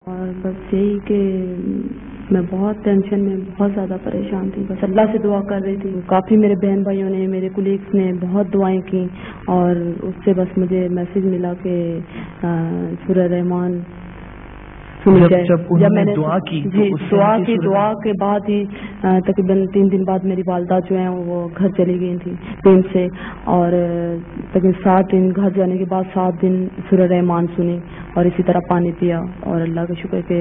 اور بس یہی کہ میں بہت ٹینشن میں بہت زیادہ پریشان تھی، بس اللہ سے دعا کر رہی تھی. کافی میرے بہن بھائیوں نے، میرے کولیگس نے بہت دعائیں کی، اور اس سے بس مجھے میسج ملا کہ سورہ رحمان جب میں نے دعا کی دعا کے بعد ہی تقریباً 3 دن بعد میری والدہ جو ہیں وہ گھر چلی گئی تھی ٹیم سے، اور تقریباً 7 دن گھر جانے کے بعد 7 دن سورہ رحمان سنی اور اسی طرح پانی پیا، اور اللہ کا شکر کہ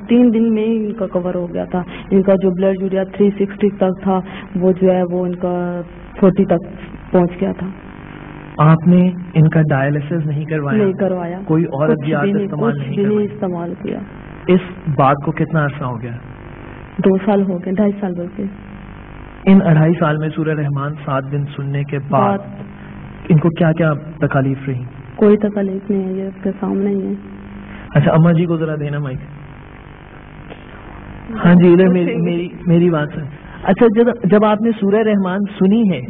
3 دن میں ہی ان کا کور ہو گیا تھا. ان کا جو بلڈ یوریا 360 تک تھا وہ جو ہے وہ ان کا 40 تک پہنچ گیا تھا. آپ نے ان کا ڈائلسس نہیں کروایا، کوئی اور ادویات استعمال نہیں استعمال کیا. اس بات کو کتنا عرصہ ہو گیا؟ 2 سال ہو گئے، 2.5 سال بلکہ. ان 2.5 سال میں سورہ رحمان 7 دن سننے کے بعد ان کو کیا کیا تکالیف رہی؟ کوئی تکالیف نہیں ہے، یہ اس کے سامنے ہی ہے. اچھا اما جی کو ذرا دینا مائک. ہاں جی ادھر میری بات سن. اچھا جب آپ نے سورہ رحمان سنی ہے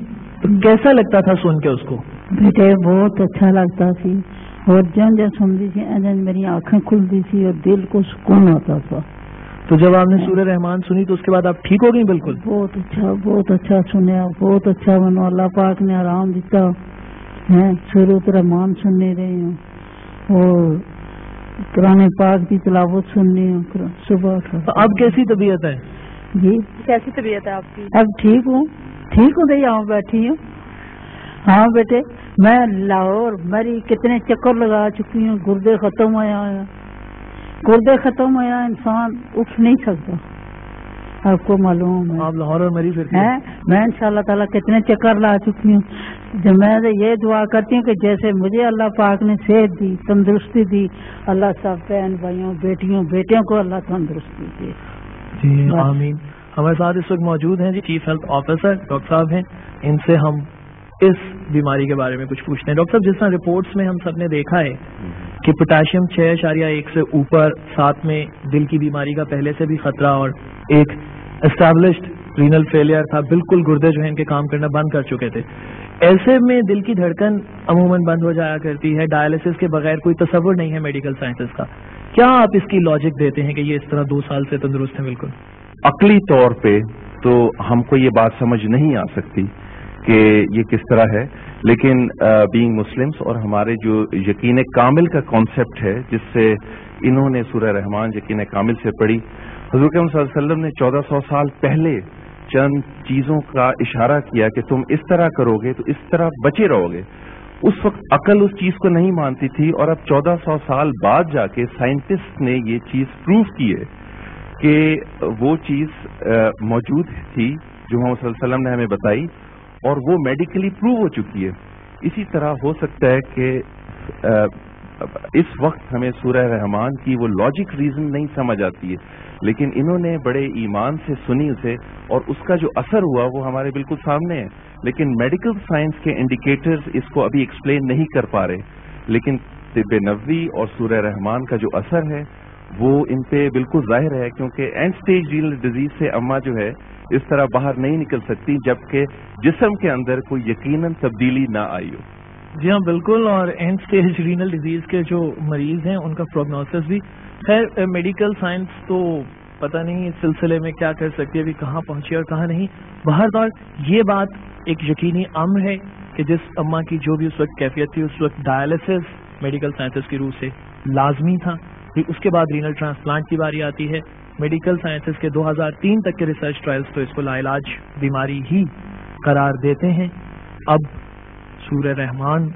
تو کیسا لگتا تھا سن کے؟ اس کو بیٹے بہت اچھا لگتا سی، اور جن سنتی تھی میری آنکھیں کھلتی تھی اور دل کو سکون ہوتا تھا. تو جب آپ نے سورہ رحمان سنی تو اس کے بعد آپ ٹھیک ہو گئی؟ بالکل بہت اچھا سنیا، بہت اچھا بنو. اللہ پاک نے آرام دیتا ہے. سورۃ رحمان سننے رہی ہوں اور قرآن پاک کی تلاوت سننی ہوں صبح. اب کیسی طبیعت ہے جی؟ کیسی طبیعت ہے آپ کی؟ اب ٹھیک ہوں یہاں بیٹھی ہوں. ہاں بیٹے میں لاہور میری کتنے چکر لگا چکی ہوں. گردے ختم ہوا انسان اٹھ نہیں سکتا. آپ کو معلوم ہے آپ لاہور اور مری پھرتے ہیں. میں انشاءاللہ تعالیٰ کتنے چکر لا چکی ہوں. جب میں یہ دعا کرتی ہوں کہ جیسے مجھے اللہ پاک نے صحت دی، تندرستی دی، اللہ سب بہن بھائیوں بیٹیوں کو اللہ تندرستی دے. جی آمین. ہمارے ساتھ اس وقت موجود ہیں جی چیف ہیلتھ آفیسر ڈاکٹر صاحب ہیں. ان سے ہم اس بیماری کے بارے میں کچھ پوچھتے ہیں. ڈاکٹر صاحب جس طرح رپورٹس میں ہم سب نے دیکھا ہے کہ پوٹاشیم 6.1 سے اوپر، ساتھ میں دل کی بیماری کا پہلے سے بھی خطرہ، اور ایک اسٹیبلشڈ رینل فیلئر تھا، بالکل گردے جو ہیں ان کے کام کرنا بند کر چکے تھے. ایسے میں دل کی دھڑکن عموماً بند ہو جایا کرتی ہے. ڈائلسس کے بغیر کوئی تصور نہیں ہے میڈیکل سائنسز کا. کیا آپ اس کی لاجک دیتے ہیں کہ یہ اس طرح 2 سال سے تندرست ہیں؟ بالکل عقلی طور پہ تو ہم کو یہ بات سمجھ نہیں آ سکتی کہ یہ کس طرح ہے، لیکن بینگ مسلمس اور ہمارے جو یقین کامل کا کانسیپٹ ہے جس سے انہوں نے سورہ رحمان یقین کامل سے پڑھی، حضور کریم صلی اللہ علیہ وسلم نے 1400 سال پہلے چند چیزوں کا اشارہ کیا کہ تم اس طرح کرو گے تو اس طرح بچے رہو گے. اس وقت عقل اس چیز کو نہیں مانتی تھی، اور اب 1400 سال بعد جا کے سائنٹسٹ نے یہ چیز پروف کی ہے کہ وہ چیز موجود تھی جو محمد صلی اللہ علیہ وسلم نے ہمیں بتائی، اور وہ میڈیکلی پروو ہو چکی ہے. اسی طرح ہو سکتا ہے کہ اس وقت ہمیں سورہ رحمان کی وہ لاجک ریزن نہیں سمجھ آتی ہے، لیکن انہوں نے بڑے ایمان سے سنی اسے، اور اس کا جو اثر ہوا وہ ہمارے بالکل سامنے ہے. لیکن میڈیکل سائنس کے انڈیکیٹرز اس کو ابھی ایکسپلین نہیں کر پا رہے، لیکن طب نبوی اور سورہ رحمان کا جو اثر ہے وہ ان پہ بالکل ظاہر ہے، کیونکہ اینڈ سٹیج رینل ڈیزیز سے اماں جو ہے اس طرح باہر نہیں نکل سکتی جبکہ جسم کے اندر کوئی یقیناً تبدیلی نہ آئی ہو. جی ہاں بالکل. اور اینڈ سٹیج رینل ڈیزیز کے جو مریض ہیں ان کا پروگنوسس بھی، خیر میڈیکل سائنس تو پتہ نہیں اس سلسلے میں کیا کر سکتی ہے، ابھی کہاں پہنچی اور کہاں نہیں. بہرحال یہ بات ایک یقینی امر ہے کہ جس اماں کی جو بھی اس وقت کیفیت تھی، اس وقت ڈائلسس میڈیکل سائنسز کی روح سے لازمی تھا. پھر اس کے بعد رینل ٹرانسپلانٹ کی باری آتی ہے. میڈیکل سائنسز کے 2003 تک کے ریسرچ ٹرائلز تو اس کو لا علاج بیماری ہی قرار دیتے ہیں. اب سورہ رحمان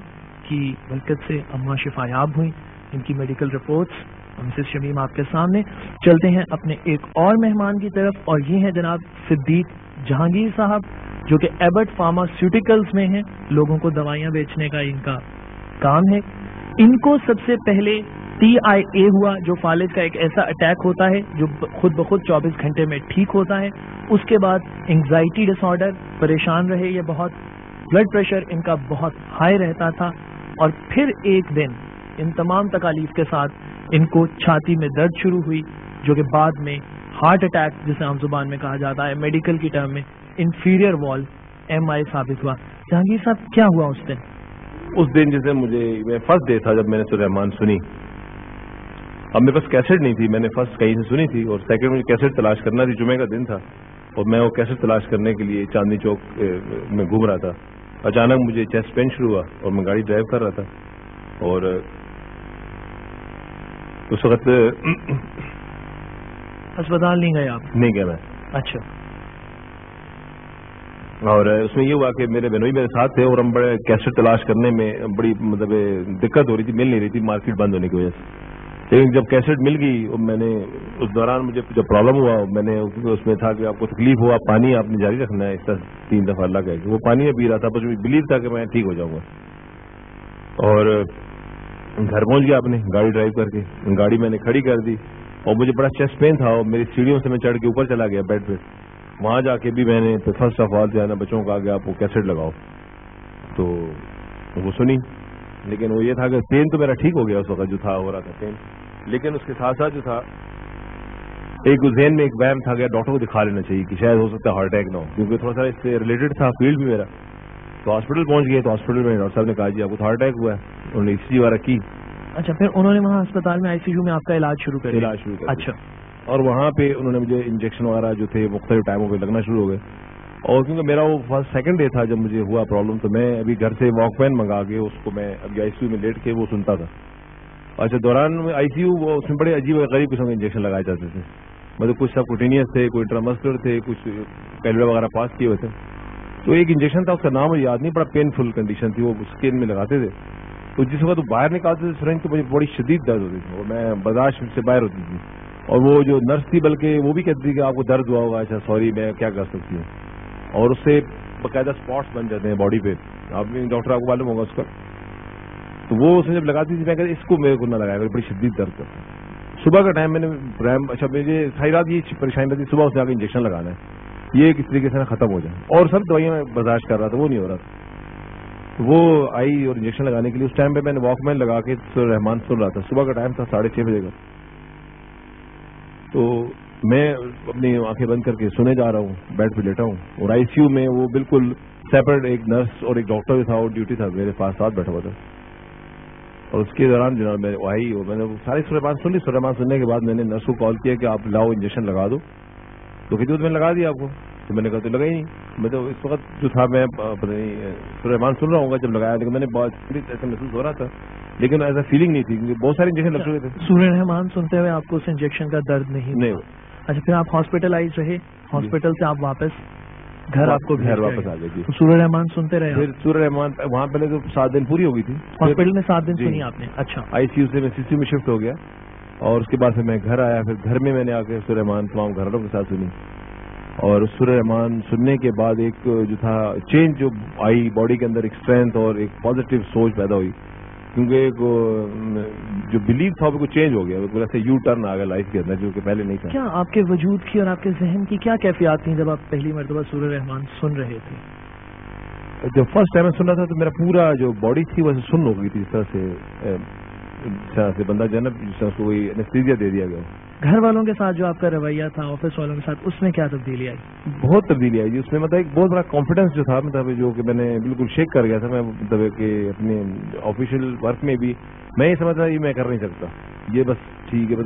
کی برکت سے اماں شفایاب ہوئی. ان کی میڈیکل رپورٹس مسز شمیم آپ کے سامنے. چلتے ہیں اپنے ایک اور مہمان کی طرف، اور یہ ہیں جناب صدیق جہانگیر صاحب، جو کہ ایبٹ فارماسیوٹیکلز میں ہیں. لوگوں کو دوائیاں بیچنے کا ان کا کام ہے. ان کو سب سے پہلے TIA ہوا، جو فالج کا ایک ایسا اٹیک ہوتا ہے جو خود بخود 24 گھنٹے میں ٹھیک ہوتا ہے. اس کے بعد انگزائٹی ڈس آرڈر، پریشان رہے یہ بہت. بلڈ پریشر ان کا بہت ہائی رہتا تھا، اور پھر ایک دن ان تمام تکالیف کے ساتھ ان کو چھاتی میں درد شروع ہوئی، جو کہ بعد میں ہارٹ اٹیک جسے عام زبان میں کہا جاتا ہے، میڈیکل کی ٹرم میں انفیریئر وال MI ثابت ہوا. جہانگیر صاحب کیا ہوا اس دن؟ اس دن جیسے میں فرسٹ ڈے تھا جب میں نے سورہ رحمان سنی، اب میرے پاس کیسٹ نہیں تھی, میں نے فرسٹ کہیں سے سنی تھی, اور سیکنڈ مجھے کیسٹ تلاش کرنا تھی. جمعے کا دن تھا اور میں وہ کیسٹ تلاش کرنے کے لیے چاندنی چوک میں گھوم رہا تھا. اچانک مجھے چیسٹ پین شروع ہوا اور میں گاڑی ڈرائیو کر رہا تھا, اور اس وقت اسپتال نہیں گئے آپ؟ نہیں گیا میں. اچھا. اور اس میں یہ ہوا کہ میرے بہنوئی میرے ساتھ تھے, اور ہم بڑے کیسٹ تلاش کرنے میں بڑی مطلب دقت ہو رہی تھی, مل نہیں رہی تھی مارکیٹ بند ہونے کی وجہ سے. لیکن جب کیسٹ مل گئی اور میں نے اس دوران مجھے جب پرابلم ہوا, میں نے اس میں تھا کہ آپ کو تکلیف ہوا, پانی آپ نے جاری رکھنا ہے اس طرح 3 دفعہ اللہ کہہ کے, وہ پانی میں پی رہا تھا, بس مجھے بلیو تھا کہ میں ٹھیک ہو جاؤں گا. اور گھر پہنچ گیا اپنے گاڑی ڈرائیو کر کے, گاڑی میں نے کھڑی کر دی, اور مجھے بڑا چیسٹ پین تھا, اور میری سیڑھیوں سے میں چڑھ کے اوپر چلا گیا بیڈ پہ. وہاں جا کے بھی میں نے فرسٹ آف آل جو ہے نا بچوں کو آ گیا آپ وہ کیسٹ لگاؤ, تو وہ سنی. لیکن وہ یہ تھا کہ پین تو میرا ٹھیک ہو گیا اس وقت جو تھا ہو رہا تھا پین, لیکن اس کے ساتھ ساتھ جو تھا ایک ذہن میں ایک وہم تھا کہ ڈاکٹر کو دکھا لینا چاہیے کہ شاید ہو سکتا ہے ہارٹ اٹیک نہ ہو, کیونکہ تھوڑا سا اس سے ریلیٹڈ تھا فیلڈ بھی میرا. تو ہاسپٹل پہنچ گئے, تو ہاسپٹل میں ڈاکٹر صاحب نے کہا جی آپ کو ہارٹ اٹیک ہوا ہے, انہوں نے ECG وغیرہ کی. اچھا, پھر انہوں نے وہاں اسپتال میں ICU میں آپ کا علاج شروع کر دیا؟ اچھا. اور وہاں پہ انہوں نے مجھے انجیکشن وغیرہ جو تھے مختلف ٹائموں پہ لگنا شروع ہو گئے. اور کیونکہ میرا وہ فرسٹ سیکنڈ ڈے تھا جب مجھے ہوا پرابلم, تو میں ابھی گھر سے واک مین منگا کے اس کو میں ابھی ICU میں لیٹ کے وہ سنتا تھا. اچھا, دوران ICU وہ اس میں بڑے عجیب غریب قسم کے انجیکشن لگائے جاتے تھے, مطلب کچھ سب کوٹینیس تھے, کوئی انٹرامسکولر تھے, کچھ کیلوے وغیرہ پاس کیے ہوئے تھے. تو ایک انجیکشن تھا, اس کا نام مجھے یاد نہیں, بڑا پینفل کنڈیشن تھی, وہ اسکن میں لگاتے تھے. تو جس وقت وہ باہر نکالتے تھے سرنج, تو مجھے بڑی شدید درد ہوتی تھی, اور میں برداشت سے باہر ہوتی تھی. اور وہ جو نرس تھی بلکہ وہ بھی کہتی تھی کہ آپ کو درد ہوا ہوگا. اچھا سوری, میں کیا کر سکتی ہوں. اور اس سے باقاعدہ اسپاٹس بن جاتے ہیں باڈی پہ, آپ ڈاکٹر آپ کو معلوم ہوگا اس کا. تو وہ اسے جب لگاتی تھی میں کہتے اس کو میرے کو نہ لگایا, بڑی شدید درد کرتا. صبح کا ٹائم میں نے اچھا مجھے ساری رات یہ پریشانی رہتی, صبح اسے آ کے انجیکشن لگانا ہے, یہ کس طریقے سے ختم ہو جائے. اور سب دوائیاں میں برداشت کر رہا تھا, وہ نہیں ہو رہا تھا. وہ آئی اور انجیکشن لگانے کے لیے, اس ٹائم پہ میں نے واک مین لگا کے سورہ رحمان سن رہا تھا. صبح کا ٹائم تھا 6:30 بجے کا. تو میں اپنی آنکھیں بند کر کے سنے جا رہا ہوں, بیڈ پہ لیٹا ہوں, اور ICU میں وہ بالکل سیپریٹ ایک نرس اور ایک ڈاکٹر بھی تھا, اور ڈیوٹی تھا میرے پاس ساتھ بیٹھا ہوا تھا. اور اس کے دوران جناب میں آئی اور میں نے ساری سورہ رحمان سن لی. سورہ رحمان سننے کے بعد میں نے نرس کو کال کیا کہ آپ لاؤ انجیکشن لگا دو. تو کہتی میں نے لگا دیا آپ کو. تو میں نے کہا تو لگا ہی نہیں. میں تو اس وقت جو تھا میں پتہ نہیں سورہ رحمان سن رہا ہوں گا جب لگایا, لیکن میں نے بہت ایسا محسوس ہو رہا تھا, لیکن ایسا فیلنگ نہیں تھی کیونکہ بہت سارے انجیکشن لگ چکے تھے. سورہ رحمان سنتے ہوئے آپ کو اس انجیکشن کا درد نہیں؟ اچھا, پھر آپ ہاسپٹلائز رہے, ہاسپٹل سے آپ واپس گھر, آپ کو گھر واپس آ گئے. سورہ رحمان سنتے رہے؟ پھر سورہ رحمان وہاں پہلے تو 7 دن پوری ہو گئی تھی, ہاسپٹل میں 7 دن سنی آپ نے؟ اچھا. ICU سے میں CCU میں شفٹ ہو گیا, اور اس کے بعد پھر میں گھر آیا. پھر گھر میں نے آ کے سورہ رحمان تمام گھر والوں کے ساتھ سنی. اور سورہ رحمان سننے کے بعد ایک جو تھا چینج جو آئی باڈی کے اندر, ایک اسٹرینتھ اور ایک پازیٹیو سوچ پیدا ہوئی, کیونکہ ایک جو بلیو تھا وہ چینج ہو گیا, بالکل ایسے یو ٹرن آ گیا لائف کے اندر جو کہ پہلے نہیں تھا. کیا آپ کے وجود کی اور آپ کے ذہن کی کیا کیفیات تھیں جب آپ پہلی مرتبہ سورہ رحمان سن رہے تھے؟ جب فرسٹ ٹائم میں سن رہا تھا تو میرا پورا جو باڈی تھی ویسے سن ہو گئی تھی, اس طرح سے بندہ جو ہے نا جس طرح کوئی انیستھیزیا دے دیا گیا. گھر والوں کے ساتھ جو آپ کا رویہ تھا, آفس والوں کے ساتھ, اس میں کیا تبدیلی آئی؟ بہت تبدیلی آئی جی. اس میں مطلب ایک بہت بڑا کانفیڈنس جو تھا, مطلب جو کہ میں نے بالکل شیک کر گیا تھا. میں مطلب کہ اپنے آفیشیل ورک میں بھی میں یہ سمجھتا یہ میں کر نہیں سکتا, یہ بس ٹھیک ہے.